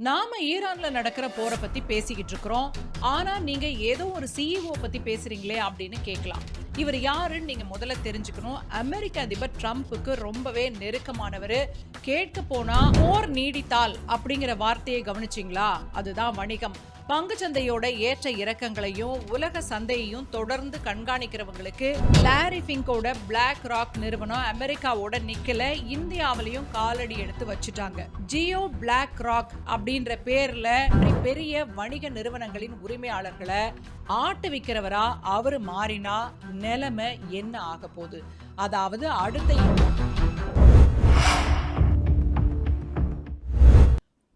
நாம ஈரான்ல நடக்கிற போரை பத்தி பேசிக்கிட்டு இருக்கிறோம். ஆனா நீங்க ஏதோ ஒரு சிஇஓ பத்தி பேசுறீங்களே அப்படின்னு கேட்கலாம். இவர் யாருன்னு நீங்க முதல்ல தெரிஞ்சுக்கணும். அமெரிக்க அதிபர் ட்ரம்ப்புக்கு ரொம்பவே நெருக்கமானவர். கேட்க போனா போர் நீடித்தால் அப்படிங்கிற வார்த்தையை கவனிச்சிங்களா? அதுதான் வணிகம். பங்குச்சந்தையோட ஏற்ற இறக்கங்களையும் உலக சந்தையையும் தொடர்ந்து கண்காணிக்கிறவங்களுக்கு லாரி ஃபிங்கோட பிளாக் ராக் நிறுவனம் அமெரிக்காவோட நிக்கல இந்தியாவிலையும் காலடி எடுத்து வச்சுட்டாங்க. ஜியோ பிளாக் ராக் அப்படின்ற பேர்ல பெரிய வணிக நிறுவனங்களின் உரிமையாளர்களை ஆட்டுவிக்கிறவரா அவரு மாறினா நிலைமை என்ன ஆக போகுது? அதாவது அடுத்த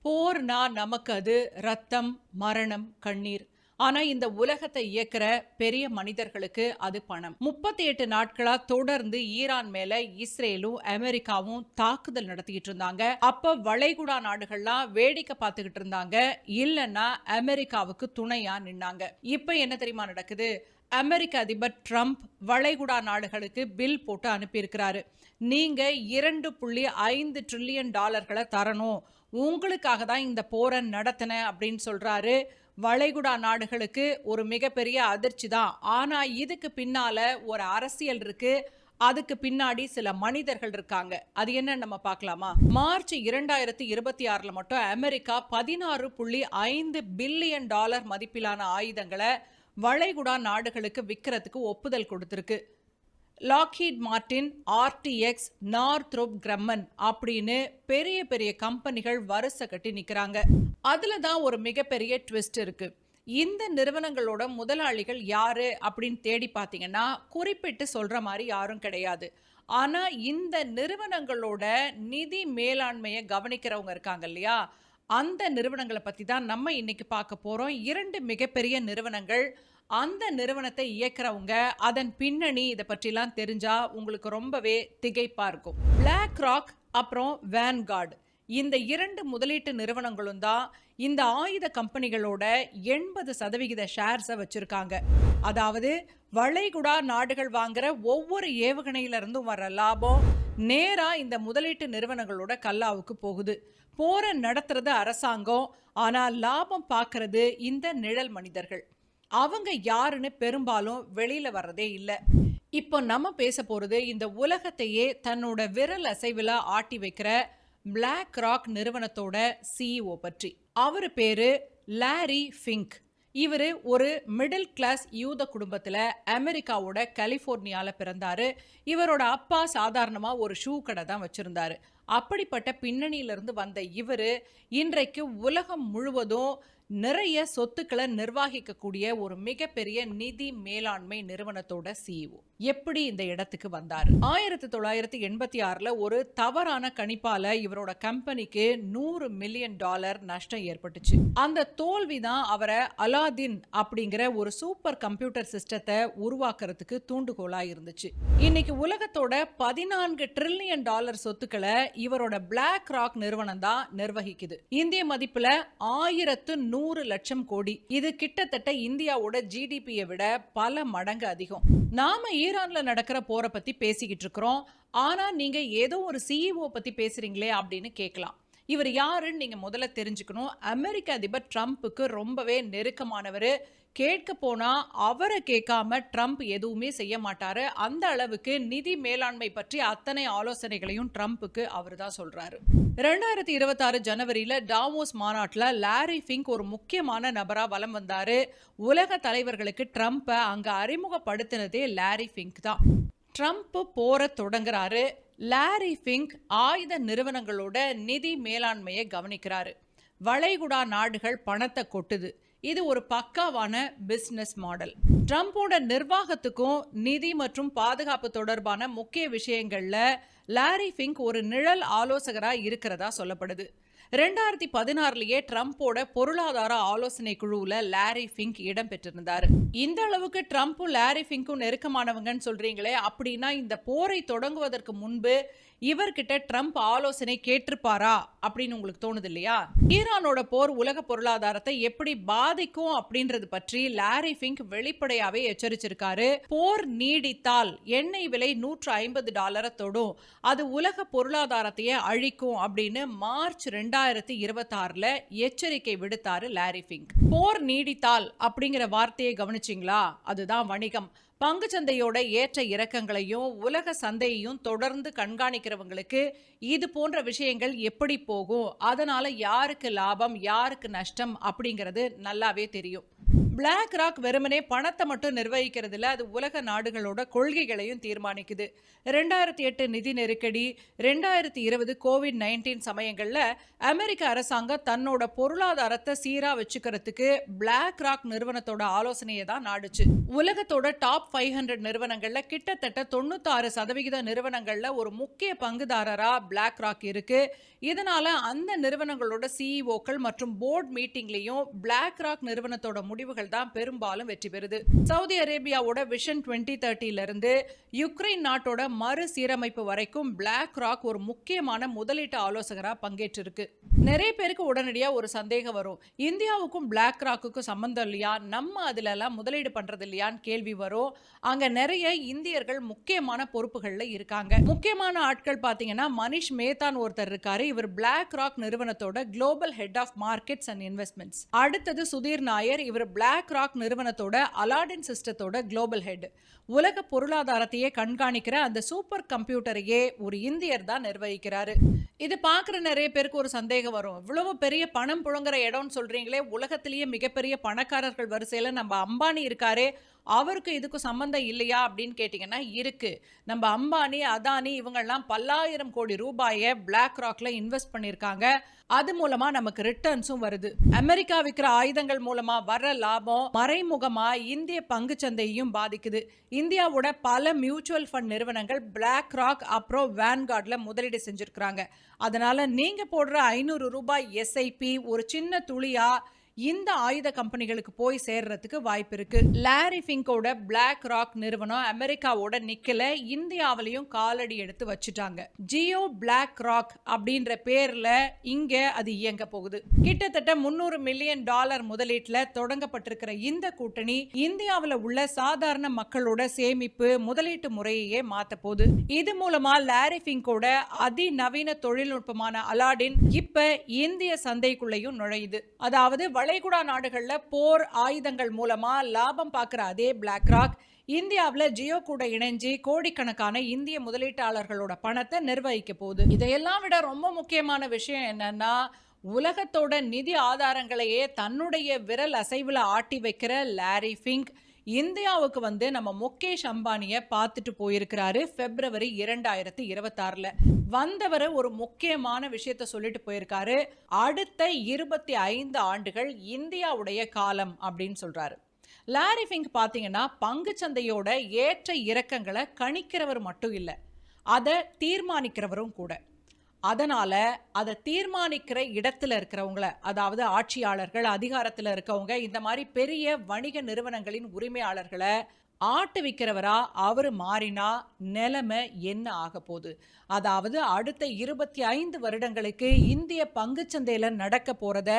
போர்னா நமக்கு அது ரத்தம், மரணம், கண்ணீர். ஆனா இந்த உலகத்தை இயக்குற பெரிய மனிதர்களுக்கு அது பணம். 38 நாட்களா தொடர்ந்து ஈரான் மேல இஸ்ரேலும் அமெரிக்காவும் தாக்குதல் நடத்திட்டு இருந்தாங்க. அப்ப வளைகுடா நாடுகள்லாம் வேடிக்கை பார்த்துக்கிட்டு இருந்தாங்க, இல்லன்னா அமெரிக்காவுக்கு துணையா நின்னாங்க. இப்ப என்ன தெரியுமா நடக்குது? அமெரிக்க அதிபர் ட்ரம்ப் வளைகுடா நாடுகளுக்கு பில் போட்டு அனுப்பியிருக்கிறாரு. நீங்க $2.5 ட்ரில்லியன் தரணும், உங்களுக்காக தான் இந்த போரை நடத்தின அப்படின்னு சொல்றாரு. வளைகுடா நாடுகளுக்கு ஒரு மிகப்பெரிய அதிர்ச்சி தான். ஆனா இதுக்கு பின்னால ஒரு அரசியல் இருக்கு, அதுக்கு பின்னாடி சில மனிதர்கள் இருக்காங்க. அது என்ன நம்ம பார்க்கலாமா? மார்ச் 2026 மட்டும் அமெரிக்கா $16.5 பில்லியன் மதிப்பிலான ஆயுதங்களை வளைகுடா நாடுகளுக்கு விற்கிறதுக்கு ஒப்புதல் கொடுத்திருக்கு. லாக்ஹீட் மார்டின், ஆர்டிஎக்ஸ், நார்த்ரோப் கிரம்மன் அப்படின்னு பெரிய பெரிய கம்பெனிகள் வரிசை கட்டி நிக்கிறாங்க. அதுல தான் ஒரு மிகப்பெரிய ட்விஸ்ட் இருக்கு. இந்த நிறுவனங்களோட முதலாளிகள் யாரு அப்படின்னு தேடி பார்த்தீங்கன்னா குறிப்பிட்டு சொல்ற மாதிரி யாரும் கிடையாது. ஆனா இந்த நிறுவனங்களோட நிதி மேலாண்மையை கவனிக்கிறவங்க இருக்காங்க இல்லையா, அந்த நிறுவனங்களை பத்தி தான் நம்ம இன்னைக்கு பார்க்க போறோம். 2 மிகப்பெரிய நிறுவனங்கள். அந்த நிறுவனத்தை இயக்குறவங்க, அதன் பின்னணி இதை பற்றிலாம் தெரிஞ்சா உங்களுக்கு ரொம்பவே திகைப்பா இருக்கும். பிளாக் ராக் அப்புறம் வேன்கார்டு, இந்த 2 முதலீட்டு நிறுவனங்களும் தான் இந்த ஆயுத கம்பெனிகளோட 80% ஷேர்ஸை வச்சிருக்காங்க. அதாவது வளைகுடா நாடுகள் வாங்குற ஒவ்வொரு ஏவுகணையில இருந்தும் வர லாபம் நேரா இந்த முதலீட்டு நிறுவனங்களோட கல்லாவுக்கு போகுது. போரை நடத்துறது அரசாங்கம், ஆனா லாபம் பார்க்கறது இந்த நிழல் மனிதர்கள். அவங்க யாருன்னு பெரும்பாலும் வெளியில வர்றதே இல்லை. இப்போ நம்ம பேச போறது இந்த உலகத்தையே தன்னோட விரல் அசைவுல ஆட்டி வைக்கிற பிளாக் ராக் நிறுவனத்தோட சிஇஓ பற்றி. அவரு பேரு லாரி ஃபிங்க். இவரு ஒரு மிடில் கிளாஸ் யூத குடும்பத்துல அமெரிக்காவோட கலிபோர்னியால பிறந்தாரு. இவரோட அப்பா சாதாரணமா ஒரு ஷூ கடை தான் வச்சிருந்தாரு. அப்படிப்பட்ட பின்னணியிலிருந்து வந்த இவரு இன்றைக்கு உலகம் முழுவதும் நிறைய சொத்துக்களை நிர்வகிக்கக்கூடிய ஒரு மிகப்பெரிய நிதி மேலாண்மை நிறுவனத்தோட சிஇஓ. எப்படி இந்த இடத்துக்கு வந்தார்? 1986 ஒரு தவறான கணிப்பால இவரோட கம்பெனிக்கு $100 மில்லியன் நஷ்டம் ஏற்பட்டுச்சு. அந்த தோல்விதான் அவரை அலாதீன் அப்படிங்கிற ஒரு சூப்பர் கம்ப்யூட்டர் சிஸ்டத்தை உருவாக்குறதுக்கு தூண்டுகோலா இருந்துச்சு. இன்னைக்கு உலகத்தோட $14 ட்ரில்லியன் சொத்துக்களை இவரோட பிளாக் ராக் நிறுவனம் தான் நிர்வகிக்குது. இந்திய மதிப்புல 1100 லட்சம் கோடி. இது கிட்டத்தட்ட இந்தியாவோட ஜிடிபியை விட பல மடங்கு அதிகம். நாம ஈரான்ல நடக்கிற போரை பத்தி பேசிக்கிட்டு இருக்கிறோம். ஆனா நீங்க ஏதோ ஒரு சிஇஓ பத்தி பேசுறீங்களே அப்படின்னு கேட்கலாம். இவர் யாருன்னு நீங்க முதல்ல தெரிஞ்சுக்கணும். அமெரிக்க அதிபர் ட்ரம்ப்புக்கு ரொம்பவே நெருக்கமானவர். கேட்க போனா அவரை கேட்காம ட்ரம்ப் எதுவுமே செய்ய மாட்டாரு. அந்த அளவுக்கு நிதி மேலாண்மை பற்றி அத்தனை ஆலோசனைகளையும் ட்ரம்ப்புக்கு அவர் தான் சொல்றாரு. 2026 ஜனவரியில டாவோஸ் மாநாட்டில் லாரி ஃபிங்க் ஒரு முக்கியமான நபரா வலம் வந்தாரு. உலக தலைவர்களுக்கு ட்ரம்ப்பை அங்க அறிமுகப்படுத்தினதே லாரி ஃபிங்க் தான். ட்ரம்ப் போரை தொடங்குறாரு. லாரி ஃபிங்க் ஆயுத நிறுவனங்களோட நிதி மேலாண்மையை கவனிக்கிறாரு. வளைகுடா நாடுகள் பணத்தை கொட்டுது. இது ஒரு பக்காவான பிசினஸ் மாடல். ட்ரம்போட நிர்வாகத்துக்கும் நிதி மற்றும் பாதுகாப்பு தொடர்பான முக்கிய விஷயங்கள்ல லாரி ஃபிங்க் ஒரு நிழல் ஆலோசகரா இருக்கிறதா சொல்லப்படுது. 2016 ட்ரம்போட பொருளாதார ஆலோசனை குழுவுல லாரி ஃபிங்க் இடம் பெற்றிருந்தார். இந்த அளவுக்கு ட்ரம்ப்பும் லாரி ஃபிங்க்கும் நெருக்கமானவங்கன்னு சொல்றீங்களே, அப்படின்னா இந்த போரை தொடங்குவதற்கு முன்பு இவர்கிட்ட ட்ரம்ப் ஆலோசனை கேட்டிருப்பாரா அப்படின்னு உங்களுக்கு தோணுது இல்லையா? ஈரானோட போர் உலக பொருளாதாரத்தை எப்படி பாதிக்கும் அப்படின்றது பற்றி லாரி ஃபிங்க் வெளிப்படையாவே எச்சரிச்சிருக்காரு. போர் நீடித்தால் எண்ணெய் விலை $150 தொடும், அது உலக பொருளாதாரத்தையே அழிக்கும் அப்படின்னு மார்ச் 2026 எச்சரிக்கை விடுத்தாரு லாரி ஃபிங்க். போர் நீடித்தால் அப்படிங்கிற வார்த்தையை கவனிச்சிங்களா? அதுதான் வணிகம். பங்குச்சந்தையோட ஏற்ற இறக்கங்களையும் உலக சந்தையையும் தொடர்ந்து கண்காணிக்கிறவங்களுக்கு இது போன்ற விஷயங்கள் எப்படி போகும், அதனால யாருக்கு லாபம் யாருக்கு நஷ்டம் அப்படிங்கிறது நல்லாவே தெரியும். பிளாக் ராக் வெறுமனே பணத்தை மட்டும் நிர்வகிக்கிறதுல, அது உலக நாடுகளோட கொள்கைகளையும் தீர்மானிக்குது. 2008 நிதி நெருக்கடி, 2020 கோவிட்-19 சமயங்கள்ல அமெரிக்க அரசாங்கம் தன்னோட பொருளாதாரத்தை சீரா வச்சுக்கிறதுக்கு பிளாக் ராக் நிறுவனத்தோட ஆலோசனையை தான் நாடுச்சு. உலகத்தோட டாப் 500 நிறுவனங்கள்ல கிட்டத்தட்ட 96% நிறுவனங்கள்ல ஒரு முக்கிய பங்குதாரரா பிளாக் ராக் இருக்கு. இதனால அந்த நிறுவனங்களோட சிஇஓக்கள் மற்றும் போர்டு மீட்டிங்லயும் பிளாக் ராக் நிறுவனத்தோட முடிவுகள் தான் பெரும்பாலும் வெற்றி பெறுது. சவுதி அரேபியாவோட விஷன் 2030 இருந்து யுக்ரைன் நாட்டோட மறுசீரமைப்பு வரைக்கும் பிளாக் ராக் ஒரு முக்கியமான முதலீட்டு ஆலோசகரா பங்கேற்றிருக்கு. நிறைய பேருக்கு உடனடியா ஒரு சந்தேகம் வரும், இந்தியாவுக்கும் பிளாக் ராக்குக்கும் சம்பந்தம் இல்லையா, நம்ம அதுல எல்லாம் முதலீடு பண்றது இல்லையான்னு கேள்வி வரும். அங்க நிறைய இந்தியர்கள் முக்கியமான பொறுப்புகள்ல இருக்காங்க. முக்கியமான ஆட்கள் பாத்தீங்கன்னா மனிஷ் மேத்தான் ஒருத்தர் இருக்காரு. இவர் பிளாக் ராக் நிறுவனத்தோட global head of markets and investments. அடுத்தது சுதீர் நாயர், இவர் பிளாக் ராக் நிறுவனத்தோட அலாடின் சிஸ்டத்தோட குளோபல் ஹெட். உலக பொருளாதாரத்தையே கண்காணிக்கிற அந்த சூப்பர் கம்ப்யூட்டரையே ஒரு இந்தியர் தான் நிர்வகிக்கிறாரு. இது பார்க்குற நிறைய பேருக்கு ஒரு சந்தேகம் வரும், இவ்வளவு பெரிய பணம் புழங்குற இடம்னு சொல்றீங்களே, உலகத்திலேயே மிகப்பெரிய பணக்காரர்கள் வரிசையில நம்ம அம்பானி இருக்காரே, அவருக்கு இதுக்கு சம்பந்தம் இல்லையா அப்படின்னு கேட்டிங்கன்னா இருக்கு. நம்ம அம்பானி, அதானி இவங்கெல்லாம் பல்லாயிரம் கோடி ரூபாயை பிளாக் ராக்ல இன்வெஸ்ட் பண்ணியிருக்காங்க. அது மூலமா நமக்கு ரிட்டர்ன்ஸும் வருது. அமெரிக்கா விற்கிற ஆயுதங்கள் மூலமா வர லாபம் மறைமுகமா இந்திய பங்குச்சந்தையையும் பாதிக்குது. இந்தியாவோட பல மியூச்சுவல் ஃபண்ட் நிறுவனங்கள் பிளாக் ராக் அப்புறம் வேன்கார்ட்ல முதலீடு செஞ்சிருக்காங்க. அதனால நீங்க போடுற $500 எஸ்ஐபி ஒரு சின்ன துளியா இந்த ஆயுத கம்பெனிகளுக்கு போய் சேர்றதுக்கு வாய்ப்பு இருக்கு. லாரி ஃபிங்கோட பிளாக் ராக் நிறுவனம் அமெரிக்காவோட நிக்கல இந்தியாவிலையும் காலடி எடுத்து வச்சுட்டாங்க. ஜியோ பிளாக் ராக் அப்படின்ற பேர்ல இங்க அது இயங்க போகுது. கிட்டத்தட்ட $300 மில்லியன் முதலீட்டுல தொடங்கப்பட்டிருக்கிற இந்த கூட்டணி இந்தியாவில் உள்ள சாதாரண மக்களோட சேமிப்பு முதலீட்டு முறையே மாத்த போகுது. இது மூலமா லாரி ஃபிங்கோட அதிநவீன தொழில்நுட்பமான அலாடின் இப்ப இந்திய சந்தைக்குள்ளேயும் நுழையுது. அதாவது வளைகுடா நாடுகள்ல போர் ஆயுதங்கள் மூலமா லாபம் பார்க்கிற அதே பிளாக் ராக் இந்தியாவில் ஜியோ கூட இணைஞ்சு கோடிக்கணக்கான இந்திய முதலீட்டாளர்களோட பணத்தை நிர்வகிக்க போகுது. இதையெல்லாம் விட ரொம்ப முக்கியமான விஷயம் என்னன்னா, உலகத்தோட நிதி ஆதாரங்களையே தன்னுடைய விரல் அசைவுல ஆட்டி வைக்கிற லாரி ஃபிங்க் இந்தியாவுக்கு வந்து நம்ம முகேஷ் அம்பானியை பார்த்துட்டு போயிருக்கிறாரு. பிப்ரவரி 2026 வந்தவர் ஒரு முக்கியமான விஷயத்த சொல்லிட்டு போயிருக்காரு. அடுத்த 25 ஆண்டுகள் இந்தியாவுடைய காலம் அப்படின்னு சொல்றாரு. லாரி ஃபிங்க் பாத்தீங்கன்னா பங்குச்சந்தையோட ஏற்ற இறக்கங்களை கணிக்கிறவர் மட்டும் இல்லை, அதை தீர்மானிக்கிறவரும் கூட. அதனால அதை தீர்மானிக்கிற இடத்துல இருக்கிறவங்கள, அதாவது ஆட்சியாளர்கள், அதிகாரத்தில் இருக்கவங்க, இந்த மாதிரி பெரிய வணிக நிறுவனங்களின் உரிமையாளர்களை ஆட்டுவிக்கிறவரா அவர் மாறினா நிலைமை என்ன ஆக போகுது? அதாவது அடுத்த 25 வருடங்களுக்கு இந்திய பங்குச்சந்தையில நடக்க போறத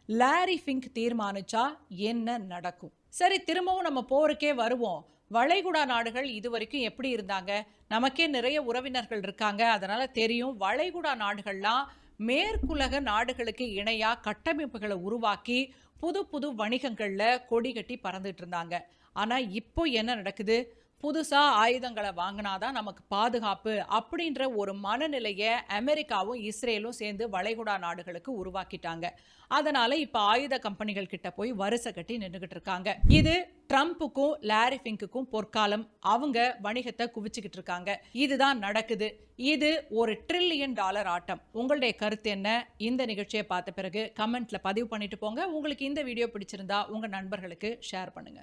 லாரி ஃபிங்க் தீர்மானிச்சா என்ன நடக்கும்? சரி, திரும்பவும் நம்ம போருக்கே வருவோம். வளைகுடா நாடுகள் இதுவரைக்கும் எப்படி இருந்தாங்க? நமக்கே நிறைய உறவினர்கள் இருக்காங்க, அதனால தெரியும். வளைகுடா நாடுகள்லாம் மேற்குலக நாடுகளுக்கு இணையா கட்டமைப்புகளை உருவாக்கி புது புது வணிகங்கள்ல கொடி கட்டி பறந்துட்டு இருந்தாங்க. ஆனா இப்போ என்ன நடக்குது? புதுசா ஆயுதங்களை வாங்கினாதான் நமக்கு பாதுகாப்பு அப்படின்ற ஒரு மனநிலையை அமெரிக்காவும் இஸ்ரேலும் சேர்ந்து வளைகுடா நாடுகளுக்கு உருவாக்கிட்டாங்க. அதனால இப்ப ஆயுத கம்பெனிகள் கிட்ட போய் வரிசை கட்டி நின்றுகிட்டு இருக்காங்க. இது ட்ரம்ப்புக்கும் லாரி ஃபிங்க்குக்கும் பொற்காலம். அவங்க வணிகத்தை குவிச்சுக்கிட்டு இருக்காங்க. இதுதான் நடக்குது. இது ஒரு $1 ட்ரில்லியன் ஆட்டம். உங்களுடைய கருத்து என்ன? இந்த நிகழ்ச்சியை பார்த்த பிறகு கமெண்ட்ல பதிவு பண்ணிட்டு போங்க. உங்களுக்கு இந்த வீடியோ பிடிச்சிருந்தா உங்க நண்பர்களுக்கு ஷேர் பண்ணுங்க.